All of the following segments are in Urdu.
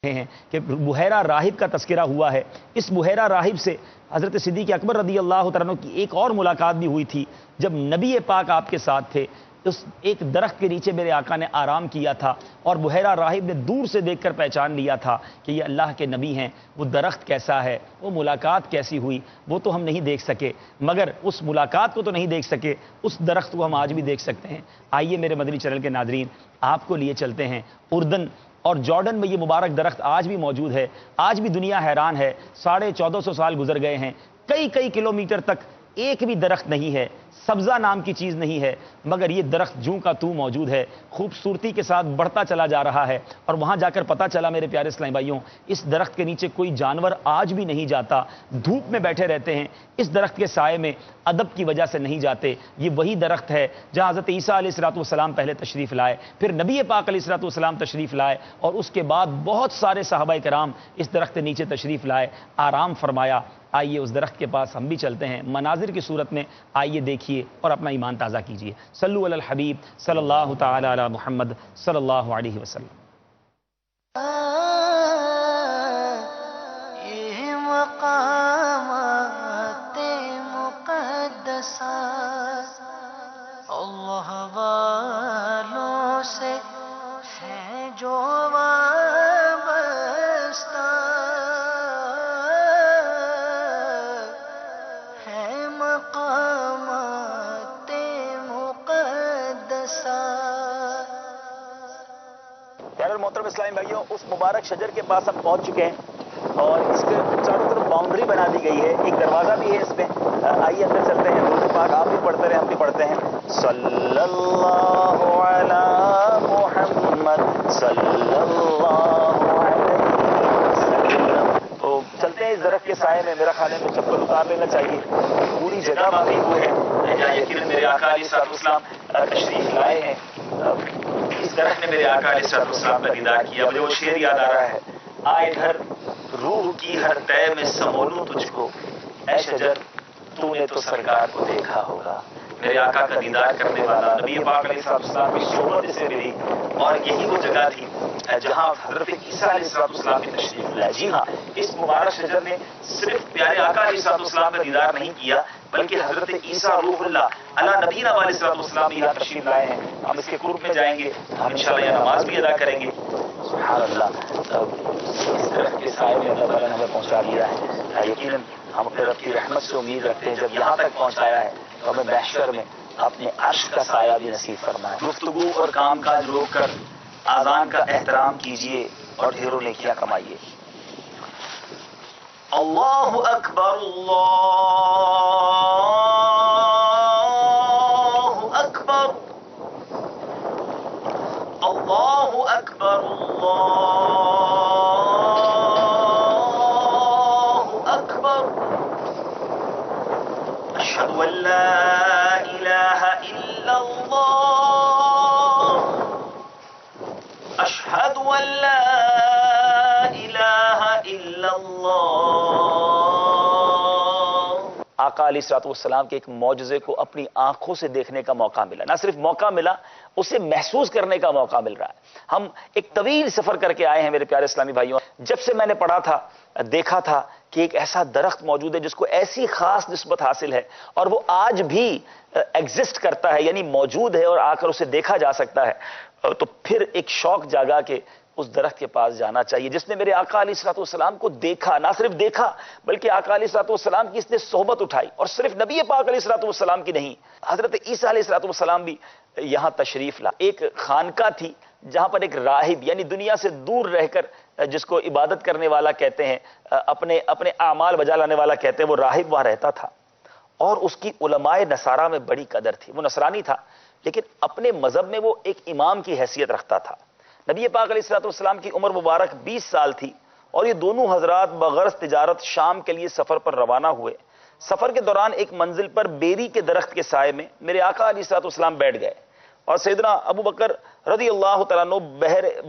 ہیں کہ بحیرہ راہب کا تذکرہ ہوا ہے۔ اس بحیرہ راہب سے حضرت صدیق اکبر رضی اللہ تعالیٰ عنہ کی ایک اور ملاقات بھی ہوئی تھی جب نبی پاک آپ کے ساتھ تھے۔ اس ایک درخت کے نیچے میرے آقا نے آرام کیا تھا اور بحیرہ راہب نے دور سے دیکھ کر پہچان لیا تھا کہ یہ اللہ کے نبی ہیں۔ وہ درخت کیسا ہے، وہ ملاقات کیسی ہوئی، وہ تو ہم نہیں دیکھ سکے، مگر اس ملاقات کو تو نہیں دیکھ سکے، اس درخت کو ہم آج بھی دیکھ سکتے ہیں۔ آئیے میرے مدنی چینل کے ناظرین، آپ کو لیے چلتے ہیں اردن اور جارڈن میں۔ یہ مبارک درخت آج بھی موجود ہے، آج بھی دنیا حیران ہے۔ 1450 سال گزر گئے ہیں، کئی کلومیٹر تک ایک بھی درخت نہیں ہے، سبزہ نام کی چیز نہیں ہے، مگر یہ درخت جوں کا تو موجود ہے، خوبصورتی کے ساتھ بڑھتا چلا جا رہا ہے۔ اور وہاں جا کر پتہ چلا میرے پیارے اسلامی بھائیوں، اس درخت کے نیچے کوئی جانور آج بھی نہیں جاتا، دھوپ میں بیٹھے رہتے ہیں، اس درخت کے سائے میں ادب کی وجہ سے نہیں جاتے۔ یہ وہی درخت ہے جہاں حضرت عیسیٰ علیہ السلام پہلے تشریف لائے، پھر نبی پاک علیہ السلام تشریف لائے، اور اس کے بعد بہت سارے صحابہ کرام اس درخت کے نیچے تشریف لائے، آرام فرمایا۔ آئیے اس درخت کے پاس ہم بھی چلتے ہیں، مناظر کی صورت میں آئیے دیکھیے اور اپنا ایمان تازہ کیجیے۔ صلو علی الحبیب صلی اللہ تعالی علی محمد صلی اللہ علیہ وسلم۔ یہ مقامات مقدسات اللہ والوں سے ہیں جو وابستہ، ہے مقامات مقدسات۔ پیارے محترم اسلامی بھائیوں، اس مبارک شجر کے پاس ہم پہنچ چکے ہیں اور اس کے چاروں طرف باؤنڈری بنا دی گئی ہے، ایک دروازہ بھی ہے اس میں۔ آئیے اندر چلتے ہیں، درود پاک آپ بھی پڑھتے رہے، ہم بھی پڑھتے ہیں۔ صلی اللہ علی محمد صلی اللہ علیہ وسلم۔ تو چلتے ہیں اس درخت کے سائے میں۔ میرا خیال ہے تو چپل اتار لینا چاہیے، پوری جگہ باقی ہوئے ہیں جہاں یقیناً میرے آقا علیہ السلام تشریف لائے ہیں۔ اس درخت نے میرے آقا علیہ السلام کا دیدار کیا۔ مجھے وہ شعر یاد آ رہا ہے، آئے گھر روح کی ہر طے میں سمولوں تجھ کو، اے شجر تو نے تو سرکار کو دیکھا ہوگا۔ میرے آقا کا دیدار کرنے والا نبی پاک علیہ السلام کی صحبت سے ملی، اور یہی وہ جگہ تھی جہاں حضرت عیسیٰ علیہ السلام کی تشریف لائے۔ جی ہاں، اس مبارک شجر نے صرف پیارے آقا علیہ السلام کا دیدار نہیں کیا، بلکہ حضرت عیسیٰ روح اللہ علی نبینا علیہ السلام بھی یہاں تشریف لائے ہیں۔ ہم اس کے قرب میں جائیں گے، ہم انشاءاللہ یہ نماز بھی ادا کریں گے۔ سبحان اللہ، اس درخت کے سائے میں اللہ تعالیٰ نے ہمیں پہنچا دیا ہے۔ یقیناً ہم اپنے رب کی رحمت سے امید رکھتے ہیں، جب یہاں تک پہنچایا ہے تو ہمیں محشر میں اپنے عرش کا سایہ بھی نصیب فرمائے۔ گفتگو اور کام کاج روک کر آذان کا احترام کیجیے اور ڈھیروں نیکیاں کمائیے۔ اللہ اکبر اللہ اکبر اللہ اکبر اللہ اکبر، اشہد ان لا الہ الا اللہ، اشہد ان لا الہ الا اللہ۔ آقا علیہ السلام کے ایک معجزے کو اپنی آنکھوں سے دیکھنے کا موقع ملا، نہ صرف موقع ملا، اسے محسوس کرنے کا موقع مل رہا ہے۔ ہم ایک طویل سفر کر کے آئے ہیں میرے پیارے اسلامی بھائیوں۔ جب سے میں نے پڑھا تھا، دیکھا تھا کہ ایک ایسا درخت موجود ہے جس کو ایسی خاص نسبت حاصل ہے اور وہ آج بھی ایگزسٹ کرتا ہے، یعنی موجود ہے اور آ کر اسے دیکھا جا سکتا ہے، تو پھر ایک شوق جاگا کہ اس درخت کے پاس جانا چاہیے جس نے میرے آقا علیہ السلام کو دیکھا، نہ صرف دیکھا بلکہ آقا علیہ السلام کی اس نے صحبت اٹھائی، اور صرف نبی پاک علیہ السلام کی نہیں، حضرت عیسیٰ علیہ السلام بھی یہاں تشریف لا۔ ایک خانقاہ تھی جہاں پر ایک راہب، یعنی دنیا سے دور رہ کر جس کو عبادت کرنے والا کہتے ہیں، اپنے اعمال بجا لانے والا کہتے ہیں، وہ راہب وہاں رہتا تھا، اور اس کی علماء نصارہ میں بڑی قدر تھی۔ وہ نصرانی تھا لیکن اپنے مذہب میں وہ ایک امام کی حیثیت رکھتا تھا۔ نبی پاک علیہ السلام کی عمر مبارک 20 سال تھی، اور یہ دونوں حضرات بغرض تجارت شام کے لیے سفر پر روانہ ہوئے۔ سفر کے دوران ایک منزل پر بیری کے درخت کے سائے میں میرے آقا علیہ السلام بیٹھ گئے، اور سیدنا ابو بکر رضی اللہ تعالیٰ عنہ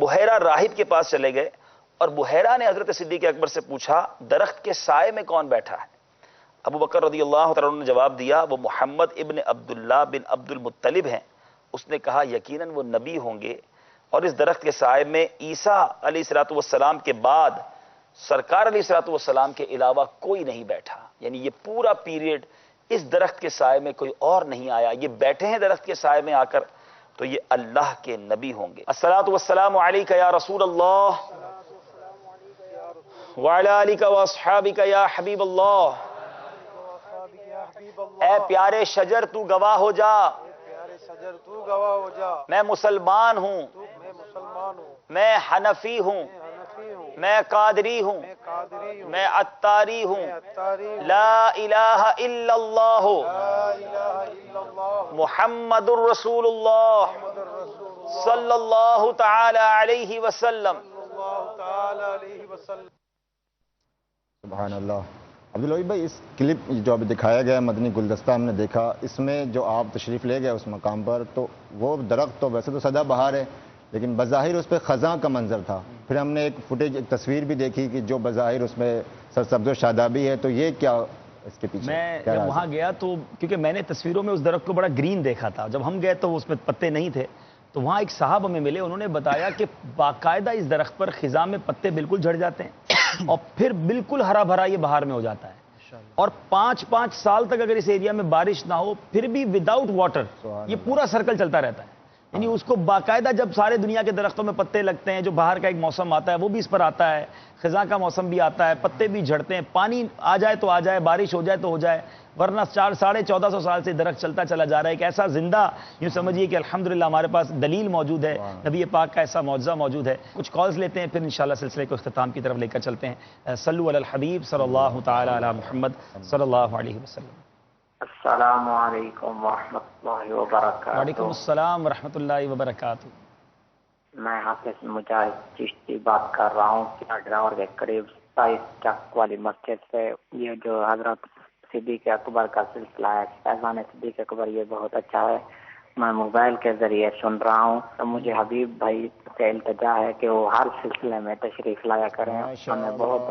بحیرہ راہب کے پاس چلے گئے، اور بحیرہ نے حضرت صدیق اکبر سے پوچھا درخت کے سائے میں کون بیٹھا ہے؟ ابو بکر رضی اللہ تعالیٰ عنہ نے جواب دیا وہ محمد ابن عبداللہ بن عبد المطلب ہیں۔ اس نے کہا یقیناً وہ نبی ہوں گے اور اس درخت کے سائے میں عیسیٰ علیہ الصلوۃ والسلام کے بعد سرکار علیہ الصلوۃ والسلام کے علاوہ کوئی نہیں بیٹھا. یعنی یہ پورا پیریڈ اس درخت کے سائے میں کوئی اور نہیں آیا. یہ بیٹھے ہیں درخت کے سائے میں آ کر تو یہ اللہ کے نبی ہوں گے. الصلاۃ والسلام علیک یا رسول اللہ وعلی آلک واصحابک یا حبیب اللہ. اے پیارے شجر تو گواہ ہو جا, میں مسلمان ہوں, میں حنفی ہوں, میں قادری ہوں, میں عطاری ہوں. لا الہ الا اللہ محمد الرسول اللہ صلی اللہ تعالی علیہ وسلم. سبحان اللہ. عبدالوہیب بھائی, اس کلپ جو ابھی دکھایا گیا مدنی گلدستہ ہم نے دیکھا, اس میں جو آپ تشریف لے گئے اس مقام پر, تو وہ درخت تو ویسے تو سدا بہار ہے لیکن بظاہر اس پہ خزاں کا منظر تھا. پھر ہم نے ایک فوٹیج, ایک تصویر بھی دیکھی کہ جو بظاہر اس میں سرسبز و شادابی ہے, تو یہ کیا اس کے پیچھے؟ میں جب وہاں گیا تو کیونکہ میں نے تصویروں میں اس درخت کو بڑا گرین دیکھا تھا, جب ہم گئے تو اس میں پتے نہیں تھے. تو وہاں ایک صاحب ہمیں ملے, انہوں نے بتایا کہ باقاعدہ اس درخت پر خزاں میں پتے بالکل جھڑ جاتے ہیں اور پھر بالکل ہرا بھرا یہ بہار میں ہو جاتا ہے. اور 5 سال تک اگر اس ایریا میں بارش نہ ہو پھر بھی وداؤٹ واٹر یہ پورا سرکل چلتا رہتا ہے. یعنی اس کو باقاعدہ جب سارے دنیا کے درختوں میں پتے لگتے ہیں, جو باہر کا ایک موسم آتا ہے وہ بھی اس پر آتا ہے, خزاں کا موسم بھی آتا ہے, پتے بھی جھڑتے ہیں, پانی آ جائے تو آ جائے, بارش ہو جائے تو ہو جائے, ورنہ 1400-1450 سال سے درخت چلتا چلا جا رہا ہے. ایک ایسا زندہ, یوں سمجھیے کہ الحمدللہ ہمارے پاس دلیل موجود ہے, نبی پاک کا ایسا معجزہ موجود ہے. کچھ کالز لیتے ہیں پھر انشاءاللہ سلسلے کو اختتام کی طرف لے کر چلتے ہیں. صلو علی الحبیب صلی اللہ تعالی علی محمد صلی اللہ علیہ وسلم. السلام علیکم ورحمۃ اللہ وبرکاتہ. وعلیکم السلام ورحمۃ اللہ وبرکاتہ. میں حافظ مجاہد چشتی بات کر رہا ہوں, ڈراور کے قریب 27 چک والی مسجد سے. یہ جو حضرت صدیق اکبر کا سلسلہ ہے, فیضان صدیق اکبر, یہ بہت اچھا ہے. میں موبائل کے ذریعے سن رہا ہوں, تو مجھے حبیب بھائی سے التجا ہے کہ وہ ہر سلسلے میں تشریف لایا کریں. ہمیں بہت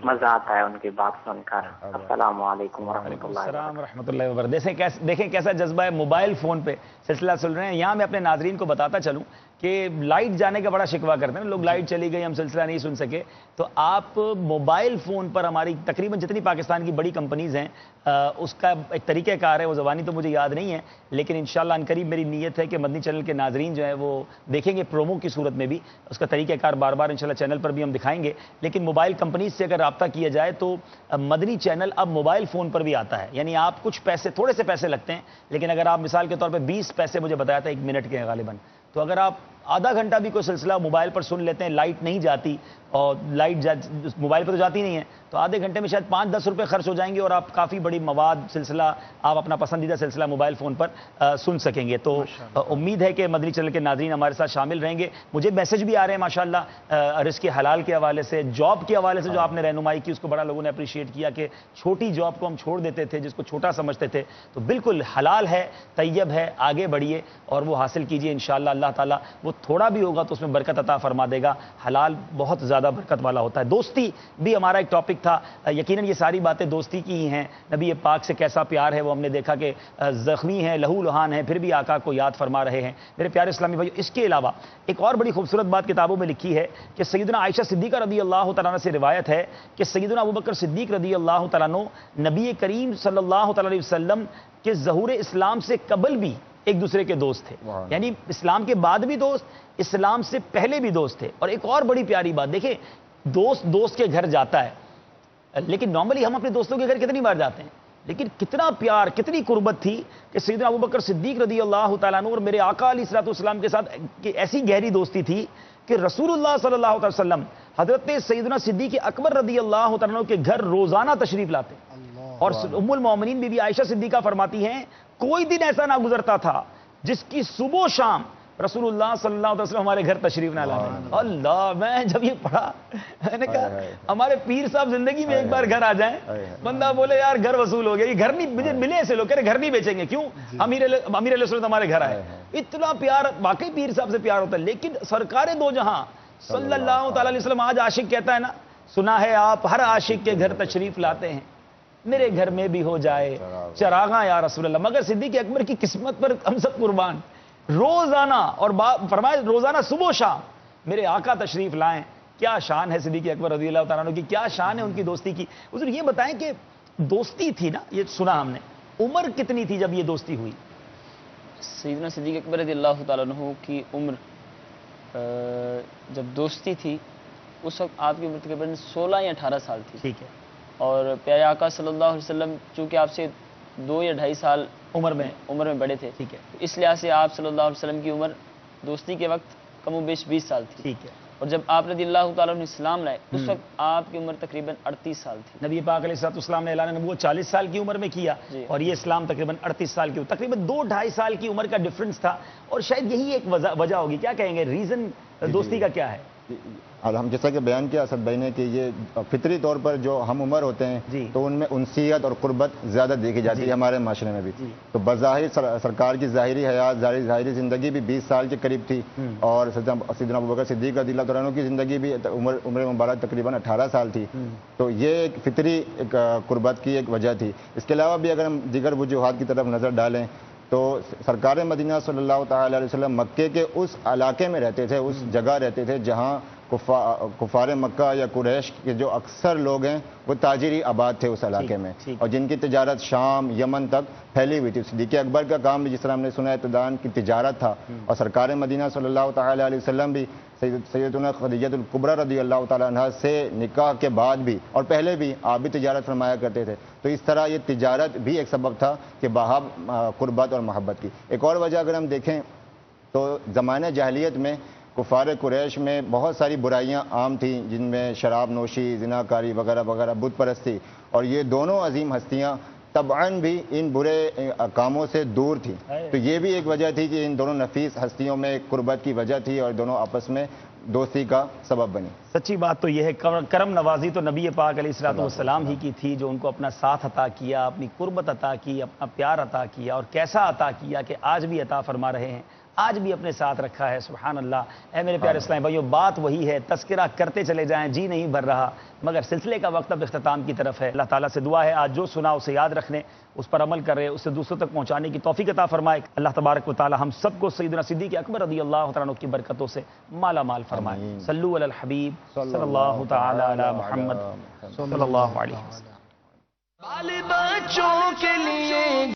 مزہ آتا ہے ان کی بات سن کر. السلام علیکم ورحمۃ اللہ وبرکاتہ. دیکھیں کیسا جذبہ ہے, موبائل فون پہ سلسلہ سن رہے ہیں. یہاں میں اپنے ناظرین کو بتاتا چلوں کہ لائٹ جانے کا بڑا شکوہ کرتے ہیں لوگ, لائٹ چلی گئی ہم سلسلہ نہیں سن سکے. تو آپ موبائل فون پر ہماری تقریباً جتنی پاکستان کی بڑی کمپنیز ہیں اس کا ایک طریقہ کار ہے, وہ زبانی تو مجھے یاد نہیں ہے لیکن انشاءاللہ عنقریب میری نیت ہے کہ مدنی چینل کے ناظرین جو ہیں وہ دیکھیں گے پرومو کی صورت میں بھی. اس کا طریقہ کار بار بار انشاءاللہ چینل پر بھی ہم دکھائیں گے. لیکن موبائل کمپنیز سے اگر رابطہ کیا جائے تو مدنی چینل اب موبائل فون پر بھی آتا ہے. یعنی آپ کچھ پیسے, تھوڑے سے پیسے لگتے ہیں, لیکن اگر آپ مثال کے طور پہ 20 پیسے مجھے بتایا تھا 1 منٹ کے غالباً, تو اگر آپ آدھا گھنٹہ بھی کوئی سلسلہ موبائل پر سن لیتے ہیں, لائٹ نہیں جاتی اور لائٹ موبائل پر تو جاتی نہیں ہے, تو آدھے گھنٹے میں شاید 5-10 روپے خرچ ہو جائیں گے اور آپ کافی بڑی مواد سلسلہ, آپ اپنا پسندیدہ سلسلہ موبائل فون پر سن سکیں گے. تو امید ہے کہ مدنی چینل کے ناظرین ہمارے ساتھ شامل رہیں گے. مجھے میسج بھی آ رہے ہیں ماشاءاللہ رزق حلال کے حوالے سے, جاب کے حوالے سے جو آپ نے رہنمائی کی اس کو بڑا لوگوں نے اپریشیٹ کیا کہ چھوٹی جاب کو ہم چھوڑ دیتے تھے, جس کو چھوٹا سمجھتے تھے. تو بالکل حلال ہے, طیب ہے, آگے بڑھیے اور وہ حاصل کیجئے انشاءاللہ. اللہ تعالیٰ وہ تھوڑا بھی ہوگا تو اس میں برکت عطا فرما دے گا. حلال بہت زیادہ برکت والا ہوتا ہے. دوستی بھی ہمارا ایک ٹاپک تھا. یقیناً یہ ساری باتیں دوستی کی ہی ہیں. نبی پاک سے کیسا پیار ہے وہ ہم نے دیکھا کہ زخمی ہیں, لہو لہان ہیں, پھر بھی آقا کو یاد فرما رہے ہیں. میرے پیارے اسلامی بھائیو, اس کے علاوہ ایک اور بڑی خوبصورت بات کتابوں میں لکھی ہے کہ سیدنا عائشہ صدیقہ رضی اللہ تعالیٰ عنہ سے روایت ہے کہ سیدنا ابوبکر صدیق رضی اللہ تعالیٰ عنہ نبی کریم صلی اللہ تعالیٰ علیہ وسلم کے ظہور اسلام سے قبل بھی ایک دوسرے کے دوست تھے. یعنی اسلام کے بعد بھی دوست, اسلام سے پہلے بھی دوست تھے. اور ایک اور بڑی پیاری بات دیکھیں, دوست کے گھر جاتا ہے, لیکن نارملی ہم اپنے دوستوں کے گھر کتنی بار جاتے ہیں, لیکن کتنا پیار, کتنی قربت تھی کہ سیدنا ابوبکر صدیق رضی اللہ تعالیٰ عنہ اور میرے آقا علیہ الصلوۃ والسلام کے ساتھ ایسی گہری دوستی تھی کہ رسول اللہ صلی اللہ علیہ وسلم حضرت سیدنا صدیق اکبر رضی اللہ تعالیٰ عنہ کے گھر روزانہ تشریف لاتے. اور ام المومنین بی بی عائشہ صدیقہ فرماتی ہیں کوئی دن ایسا نہ گزرتا تھا جس کی صبح و شام رسول اللہ صلی اللہ علیہ وسلم ہمارے گھر تشریف نہ لائیں. اللہ, میں جب یہ پڑھا میں نے کہا ہمارے پیر صاحب زندگی میں ایک بار گھر آ جائیں, بندہ بولے یار گھر وصول ہو گیا, یہ گھر نہیں مجھے ملے ایسے لوگ کہہ رہے گھر نہیں بیچیں گے, کیوں, امیر علیہ السلام ہمارے گھر آئے. اتنا پیار, واقعی پیر صاحب سے پیار ہوتا ہے. لیکن سرکار دو جہاں صلی اللہ تعالی علیہ وسلم, آج عاشق کہتا ہے نا, سنا ہے آپ ہر عاشق کے گھر تشریف لاتے ہیں, میرے گھر میں بھی ہو جائے چراغاں یا رسول اللہ. مگر صدیق اکبر کی قسمت پر ہم سب قربان, روزانہ، اور فرمایا روزانہ صبح و شام میرے آقا تشریف لائیں. کیا شان ہے صدیق اکبر رضی اللہ تعالیٰ عنہ کی، کیا شان ہے ان کی دوستی کی. حضور یہ بتائیں کہ دوستی تھی نا، یہ سنا ہم نے، عمر کتنی تھی جب یہ دوستی ہوئی؟ سیدنا صدیق اکبر رضی اللہ تعالیٰ عنہ کی عمر جب دوستی تھی اس وقت آپ کی عمر تقریباً 16 یا 18 سال تھی. ٹھیک ہے. اور پیارے آقا صلی اللہ علیہ وسلم چونکہ آپ سے 2 یا 2.5 سال عمر میں بڑے تھے، ٹھیک ہے. اس لحاظ سے آپ صلی اللہ علیہ وسلم کی عمر دوستی کے وقت کم و بیش 20 سال تھی. ٹھیک ہے. اور جب آپ رضی اللہ تعالیٰ عنہ اسلام لائے اس وقت آپ کی عمر تقریباً 38 سال تھی. نبی پاک علیہ السلام نے اعلان نبوت 40 سال کی عمر میں کیا، جی. اور یہ اسلام تقریباً 38 سال کی، تقریباً 2-2.5 سال کی عمر کا ڈفرنس تھا. اور شاید یہی ایک وجہ ہوگی. کیا کہیں گے ریزن دوستی کا کیا ہے؟ اور ہم جیسا کہ بیان کیا اسد بھائی نے کہ یہ فطری طور پر جو ہم عمر ہوتے ہیں جی. تو ان میں انسیت اور قربت زیادہ دیکھی جاتی ہے ہمارے معاشرے میں بھی. تو بظاہر سرکار کی ظاہری حیات، ظاہری زندگی بھی 20 سال کے قریب تھی، اور سیدنا ابوبکر صدیق رضی اللہ تعالیٰ عنہ کی زندگی بھی عمر مبارک تقریباً 18 سال تھی. تو یہ ایک فطری ایک قربت کی ایک وجہ تھی. اس کے علاوہ بھی اگر ہم دیگر وجوہات کی طرف نظر ڈالیں تو سرکار مدینہ صلی اللہ تعالیٰ علیہ وسلم مکے کے اس علاقے میں رہتے تھے، اس جگہ رہتے تھے جہاں کفار مکہ یا قریش کے جو اکثر لوگ ہیں وہ تاجری آباد تھے اس علاقے میں، اور جن کی تجارت شام یمن تک پھیلی ہوئی تھی. صدیق اکبر کا کام بھی جس طرح ہم نے سنا ابتداءً کی تجارت تھا، اور سرکار مدینہ صلی اللہ تعالیٰ علیہ وسلم بھی سیدتنا خدیجہ الکبریٰ رضی اللہ تعالیٰ عنہ سے نکاح کے بعد بھی اور پہلے بھی آپ بھی تجارت فرمایا کرتے تھے. تو اس طرح یہ تجارت بھی ایک سبب تھا کہ باہم قربت اور محبت کی. ایک اور وجہ اگر ہم دیکھیں تو زمانہ جاہلیت میں کفار قریش میں بہت ساری برائیاں عام تھیں، جن میں شراب نوشی، زناکاری وغیرہ وغیرہ، بت پرستی، اور یہ دونوں عظیم ہستیاں طبعاً بھی ان برے کاموں سے دور تھیں. تو یہ بھی ایک وجہ تھی کہ ان دونوں نفیس ہستیوں میں قربت کی وجہ تھی اور دونوں آپس میں دوستی کا سبب بنی. سچی بات تو یہ ہے کرم نوازی تو نبی پاک علیہ السلام ہی کی تھی، جو ان کو اپنا ساتھ عطا کیا، اپنی قربت عطا کی، اپنا پیار عطا کیا، اور کیسا عطا کیا کہ آج بھی عطا فرما رہے ہیں، آج بھی اپنے ساتھ رکھا ہے. سبحان اللہ. اے میرے پیارے اسلامی بھائیو، بات وہی ہے، تذکرہ کرتے چلے جائیں، جی نہیں بھر رہا، مگر سلسلے کا وقت اب اختتام کی طرف ہے. اللہ تعالیٰ سے دعا ہے آج جو سنا اسے یاد رکھنے، اس پر عمل کر رہے، اسے دوسروں تک پہنچانے کی توفیق عطا فرمائے. اللہ تبارک و تعالیٰ ہم سب کو سیدنا صدیق اکبر رضی اللہ تعالیٰ عنہ کی برکتوں سے مالا مال فرمائے. صلو علی الحبیب صلی اللہ تعالی علی محمد صلی اللہ علیہ وسلم. بال بچوں کے لیے